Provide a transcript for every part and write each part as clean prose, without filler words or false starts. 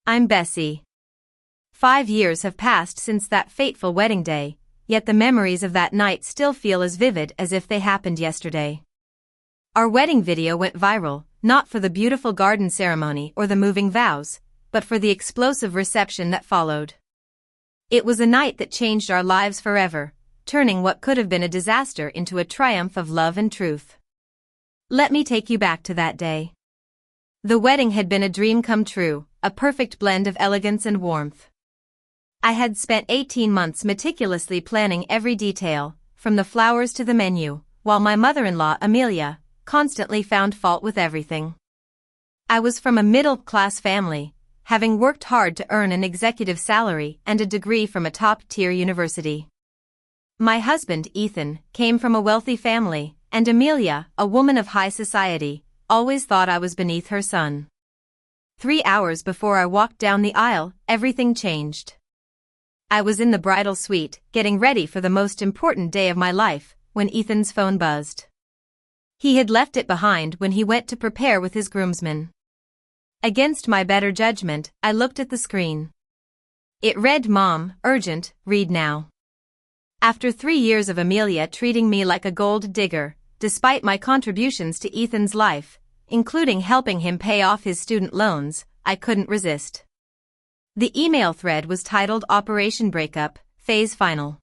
I'm Bessie. 5 years have passed since that fateful wedding day, yet the memories of that night still feel as vivid as if they happened yesterday. Our wedding video went viral, not for the beautiful garden ceremony or the moving vows, but for the explosive reception that followed. It was a night that changed our lives forever, turning what could have been a disaster into a triumph of love and truth. Let me take you back to that day. The wedding had been a dream come true, a perfect blend of elegance and warmth. I had spent 18 months meticulously planning every detail, from the flowers to the menu, while my mother-in-law, Amelia, constantly found fault with everything. I was from a middle-class family, having worked hard to earn an executive salary and a degree from a top-tier university. My husband, Ethan, came from a wealthy family, and Amelia, a woman of high society, always thought I was beneath her son. 3 hours before I walked down the aisle, everything changed. I was in the bridal suite, getting ready for the most important day of my life, when Ethan's phone buzzed. He had left it behind when he went to prepare with his groomsmen. Against my better judgment, I looked at the screen. It read, "Mom, urgent, read now." After 3 years of Amelia treating me like a gold digger, despite my contributions to Ethan's life, including helping him pay off his student loans, I couldn't resist. The email thread was titled Operation Breakup, Phase Final.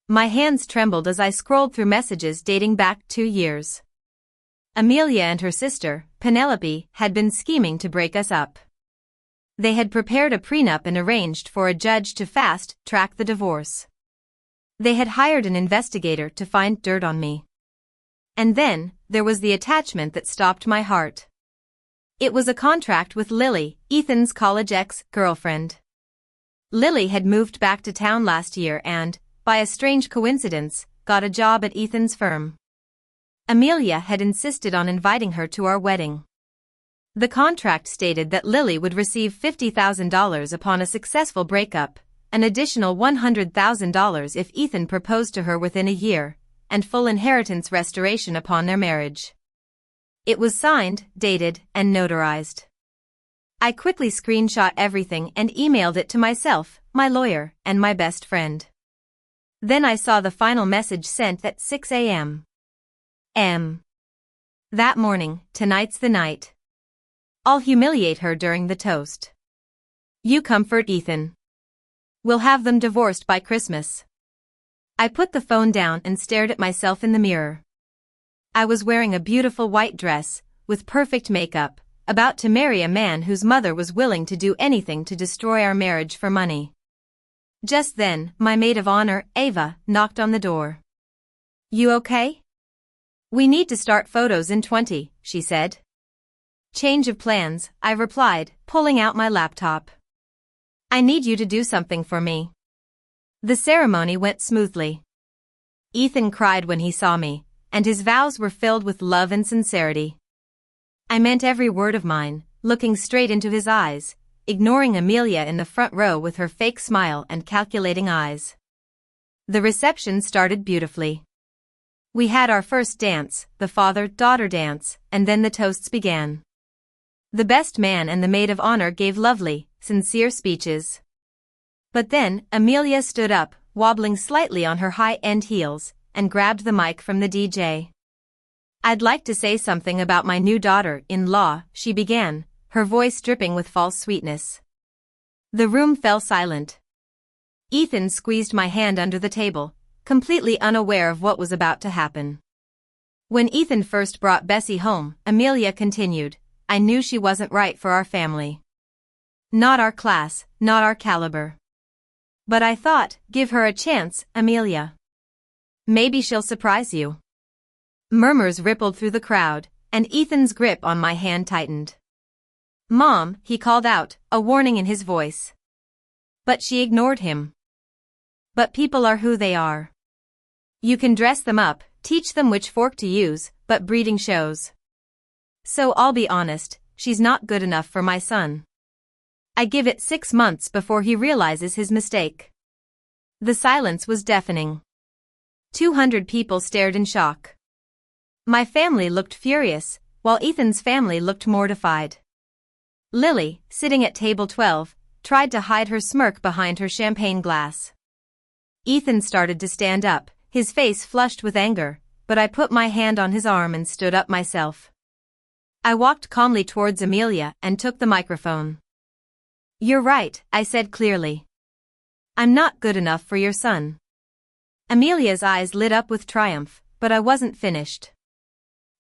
My hands trembled as I scrolled through messages dating back 2 years. Amelia and her sister, Penelope, had been scheming to break us up. They had prepared a prenup and arranged for a judge to fast-track the divorce. They had hired an investigator to find dirt on me. And then, there was the attachment that stopped my heart. It was a contract with Lily, Ethan's college ex-girlfriend. Lily had moved back to town last year and, by a strange coincidence, got a job at Ethan's firm. Amelia had insisted on inviting her to our wedding. The contract stated that Lily would receive $50,000 upon a successful breakup, an additional $100,000 if Ethan proposed to her within a year, and full inheritance restoration upon their marriage. It was signed, dated, and notarized. I quickly screenshot everything and emailed it to myself, my lawyer, and my best friend. Then I saw the final message sent at 6 a.m. That morning, tonight's the night. I'll humiliate her during the toast. You comfort Ethan. We'll have them divorced by Christmas. I put the phone down and stared at myself in the mirror. I was wearing a beautiful white dress, with perfect makeup, about to marry a man whose mother was willing to do anything to destroy our marriage for money. Just then, my maid of honor, Ava, knocked on the door. "You okay?" "We need to start photos in 20, she said. "Change of plans," I replied, pulling out my laptop. "I need you to do something for me." The ceremony went smoothly. Ethan cried when he saw me, and his vows were filled with love and sincerity. I meant every word of mine, looking straight into his eyes, ignoring Amelia in the front row with her fake smile and calculating eyes. The reception started beautifully. We had our first dance, the father-daughter dance, and then the toasts began. The best man and the maid of honor gave lovely, sincere speeches. But then, Amelia stood up, wobbling slightly on her high-end heels, and grabbed the mic from the DJ. "I'd like to say something about my new daughter-in-law," she began, her voice dripping with false sweetness. The room fell silent. Ethan squeezed my hand under the table, completely unaware of what was about to happen. "When Ethan first brought Bessie home," Amelia continued, "I knew she wasn't right for our family. Not our class, not our caliber. But I thought, give her a chance, Amelia. Maybe she'll surprise you." Murmurs rippled through the crowd, and Ethan's grip on my hand tightened. "Mom," he called out, a warning in his voice. But she ignored him. "But people are who they are. You can dress them up, teach them which fork to use, but breeding shows. So I'll be honest, she's not good enough for my son. I give it 6 months before he realizes his mistake." The silence was deafening. 200 people stared in shock. My family looked furious, while Ethan's family looked mortified. Lily, sitting at table 12, tried to hide her smirk behind her champagne glass. Ethan started to stand up, his face flushed with anger, but I put my hand on his arm and stood up myself. I walked calmly towards Amelia and took the microphone. "You're right," I said clearly. "I'm not good enough for your son." Amelia's eyes lit up with triumph, but I wasn't finished.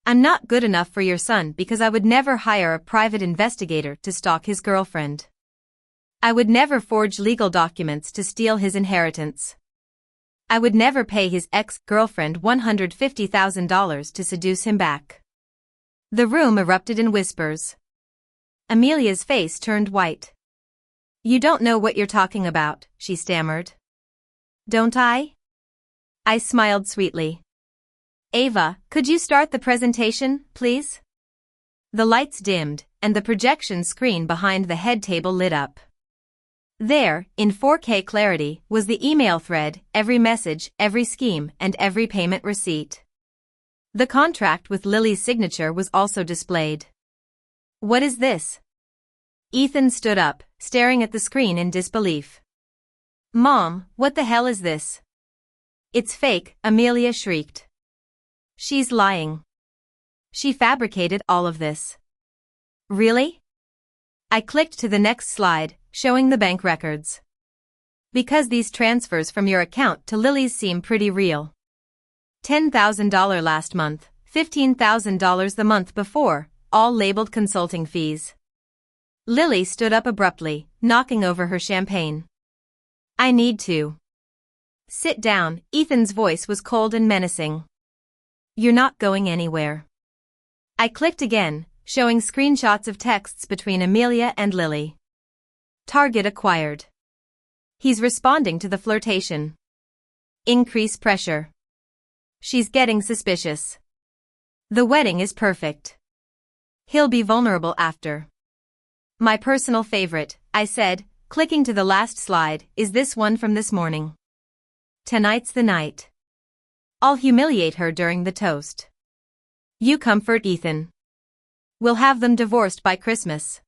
"I'm not good enough for your son because I would never hire a private investigator to stalk his girlfriend. I would never forge legal documents to steal his inheritance. I would never pay his ex-girlfriend $150,000 to seduce him back." The room erupted in whispers. Amelia's face turned white. "You don't know what you're talking about," she stammered. "Don't I?" I smiled sweetly. "Ava, could you start the presentation, please?" The lights dimmed, and the projection screen behind the head table lit up. There, in 4K clarity, was the email thread, every message, every scheme, and every payment receipt. The contract with Lily's signature was also displayed. "What is this?" Ethan stood up, staring at the screen in disbelief. "Mom, what the hell is this?" "It's fake," Amelia shrieked. "She's lying. She fabricated all of this." "Really?" I clicked to the next slide, showing the bank records. "Because these transfers from your account to Lily's seem pretty real. $10,000 last month, $15,000 the month before, all labeled consulting fees." Lily stood up abruptly, knocking over her champagne. "I need to." "Sit down," Ethan's voice was cold and menacing. "You're not going anywhere." I clicked again, showing screenshots of texts between Amelia and Lily. Target acquired. He's responding to the flirtation. Increase pressure. She's getting suspicious. The wedding is perfect. He'll be vulnerable after. My personal favorite, I said, clicking to the last slide, is this one from this morning. Tonight's the night. I'll humiliate her during the toast. You comfort Ethan. We'll have them divorced by Christmas.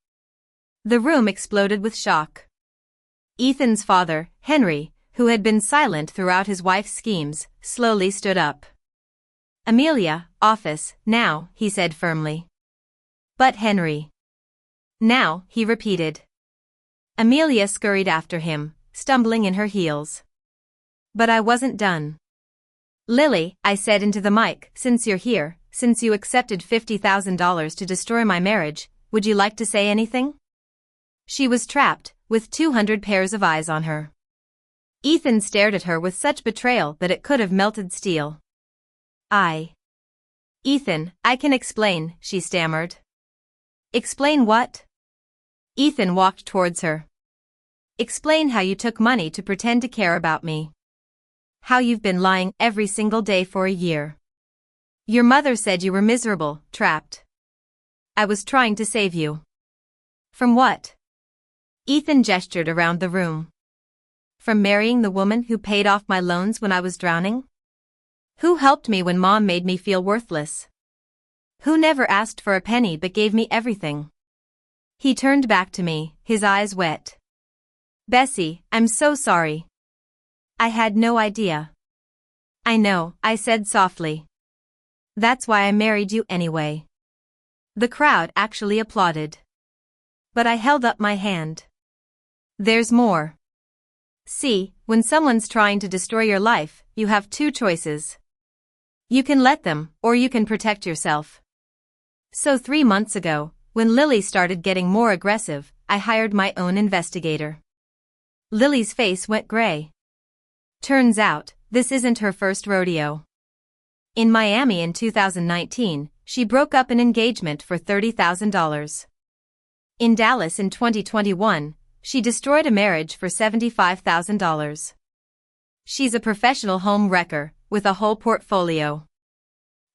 The room exploded with shock. Ethan's father, Henry, who had been silent throughout his wife's schemes, slowly stood up. "Amelia, office, now," he said firmly. "But Henry." "Now," he repeated. Amelia scurried after him, stumbling in her heels. But I wasn't done. "Lily," I said into the mic, "since you're here, since you accepted $50,000 to destroy my marriage, would you like to say anything?" She was trapped, with 200 pairs of eyes on her. Ethan stared at her with such betrayal that it could have melted steel. "Ethan, I can explain," she stammered. "Explain what?" Ethan walked towards her. "Explain how you took money to pretend to care about me. How you've been lying every single day for a year. Your mother said you were miserable, trapped. I was trying to save you." "From what?" Ethan gestured around the room. "From marrying the woman who paid off my loans when I was drowning? Who helped me when Mom made me feel worthless? Who never asked for a penny but gave me everything?" He turned back to me, his eyes wet. "Bessie, I'm so sorry. I had no idea." "I know," I said softly. "That's why I married you anyway." The crowd actually applauded. But I held up my hand. "There's more. See, when someone's trying to destroy your life, you have two choices. You can let them, or you can protect yourself." So 3 months ago, when Lily started getting more aggressive, I hired my own investigator. Lily's face went gray. Turns out, this isn't her first rodeo. In Miami in 2019, she broke up an engagement for $30,000. In Dallas in 2021, she destroyed a marriage for $75,000. She's a professional home wrecker, with a whole portfolio.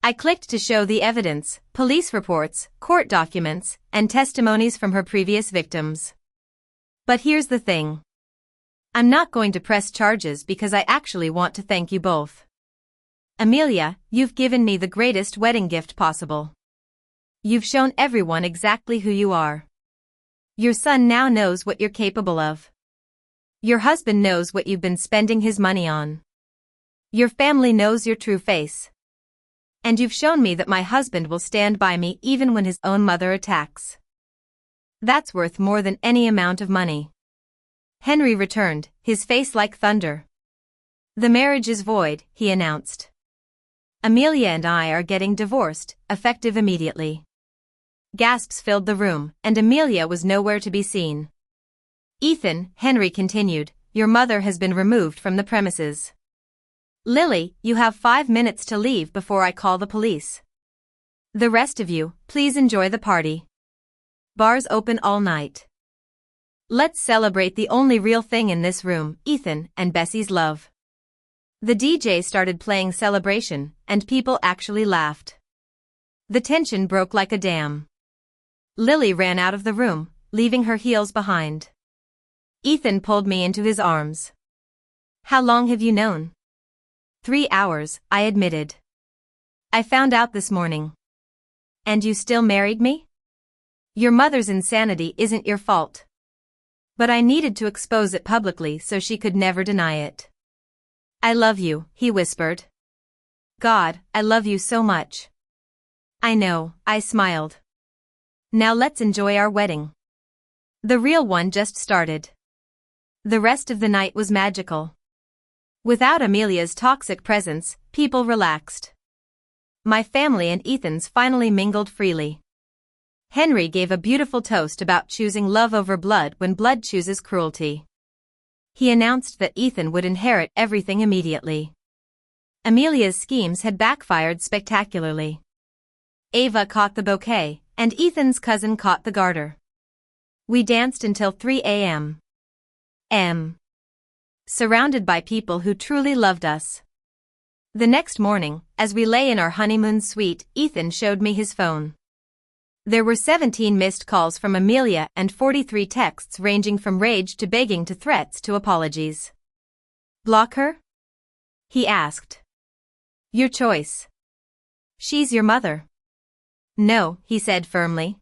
I clicked to show the evidence, police reports, court documents, and testimonies from her previous victims. But here's the thing. I'm not going to press charges because I actually want to thank you both. Amelia, you've given me the greatest wedding gift possible. You've shown everyone exactly who you are. Your son now knows what you're capable of. Your husband knows what you've been spending his money on. Your family knows your true face. And you've shown me that my husband will stand by me even when his own mother attacks. That's worth more than any amount of money. Henry returned, his face like thunder. The marriage is void, he announced. Amelia and I are getting divorced, effective immediately. Gasps filled the room, and Amelia was nowhere to be seen. Ethan, Henry continued, your mother has been removed from the premises. Lily, you have 5 minutes to leave before I call the police. The rest of you, please enjoy the party. Bars open all night. Let's celebrate the only real thing in this room, Ethan and Bessie's love. The DJ started playing Celebration, and people actually laughed. The tension broke like a dam. Lily ran out of the room, leaving her heels behind. Ethan pulled me into his arms. How long have you known? 3 hours, I admitted. I found out this morning. And you still married me? Your mother's insanity isn't your fault. But I needed to expose it publicly so she could never deny it. I love you, he whispered. God, I love you so much. I know, I smiled. Now let's enjoy our wedding. The real one just started. The rest of the night was magical. Without Amelia's toxic presence, people relaxed. My family and Ethan's finally mingled freely. Henry gave a beautiful toast about choosing love over blood when blood chooses cruelty. He announced that Ethan would inherit everything immediately. Amelia's schemes had backfired spectacularly. Ava caught the bouquet, and Ethan's cousin caught the garter. We danced until 3 a.m. Surrounded by people who truly loved us. The next morning, as we lay in our honeymoon suite, Ethan showed me his phone. There were 17 missed calls from Amelia and 43 texts ranging from rage to begging to threats to apologies. Block her? He asked. Your choice. She's your mother. No, he said firmly.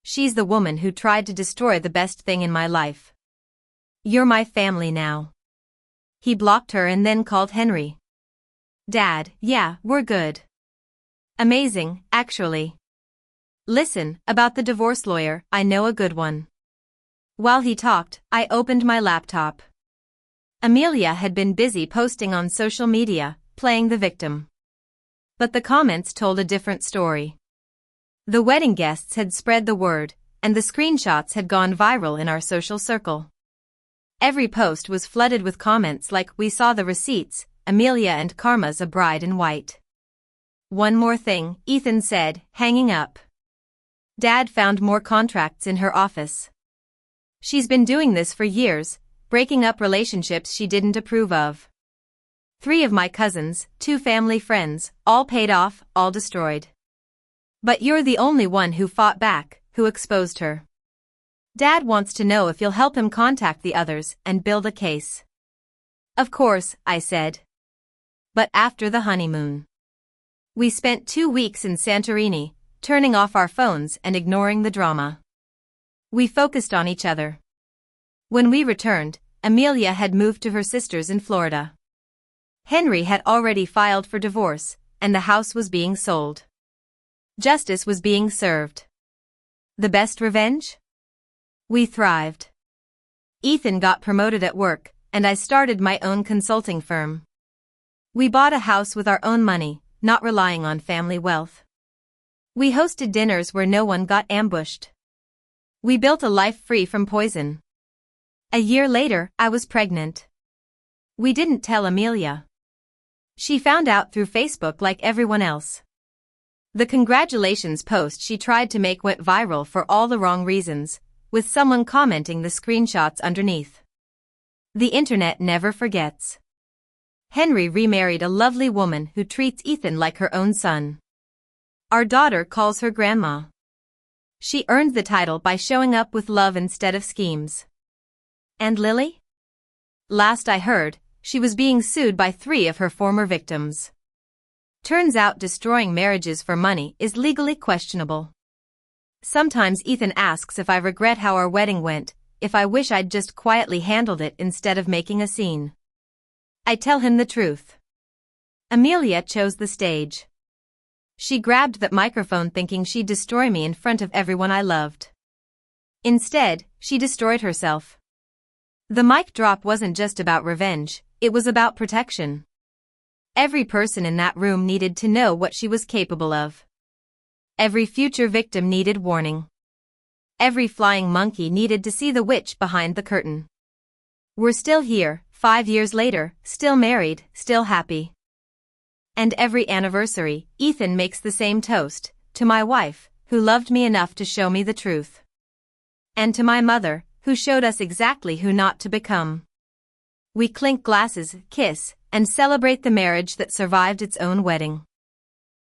She's the woman who tried to destroy the best thing in my life. You're my family now. He blocked her and then called Henry. Dad, yeah, we're good. Amazing, actually. Listen, about the divorce lawyer, I know a good one. While he talked, I opened my laptop. Amelia had been busy posting on social media, playing the victim. But the comments told a different story. The wedding guests had spread the word, and the screenshots had gone viral in our social circle. Every post was flooded with comments like, we saw the receipts, Amelia and Karma's a bride in white. One more thing, Ethan said, hanging up. Dad found more contracts in her office. She's been doing this for years, breaking up relationships she didn't approve of. 3 of my cousins, 2 family friends, all paid off, all destroyed. But you're the only one who fought back, who exposed her. Dad wants to know if you'll help him contact the others and build a case. Of course, I said. But after the honeymoon. We spent 2 weeks in Santorini, turning off our phones and ignoring the drama. We focused on each other. When we returned, Amelia had moved to her sister's in Florida. Henry had already filed for divorce, and the house was being sold. Justice was being served. The best revenge? We thrived. Ethan got promoted at work, and I started my own consulting firm. We bought a house with our own money, not relying on family wealth. We hosted dinners where no one got ambushed. We built a life free from poison. A year later, I was pregnant. We didn't tell Amelia. She found out through Facebook like everyone else. The congratulations post she tried to make went viral for all the wrong reasons, with someone commenting the screenshots underneath. The internet never forgets. Henry remarried a lovely woman who treats Ethan like her own son. Our daughter calls her grandma. She earned the title by showing up with love instead of schemes. And Lily? Last I heard, she was being sued by 3 of her former victims. Turns out destroying marriages for money is legally questionable. Sometimes Ethan asks if I regret how our wedding went, if I wish I'd just quietly handled it instead of making a scene. I tell him the truth. Amelia chose the stage. She grabbed that microphone thinking she'd destroy me in front of everyone I loved. Instead, she destroyed herself. The mic drop wasn't just about revenge, it was about protection. Every person in that room needed to know what she was capable of. Every future victim needed warning. Every flying monkey needed to see the witch behind the curtain. We're still here, 5 years later, still married, still happy. And every anniversary, Ethan makes the same toast, to my wife, who loved me enough to show me the truth. And to my mother, who showed us exactly who not to become. We clink glasses, kiss, and celebrate the marriage that survived its own wedding.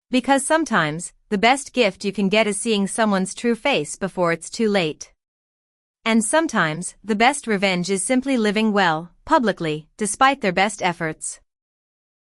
Because sometimes, the best gift you can get is seeing someone's true face before it's too late. And sometimes, the best revenge is simply living well, publicly, despite their best efforts.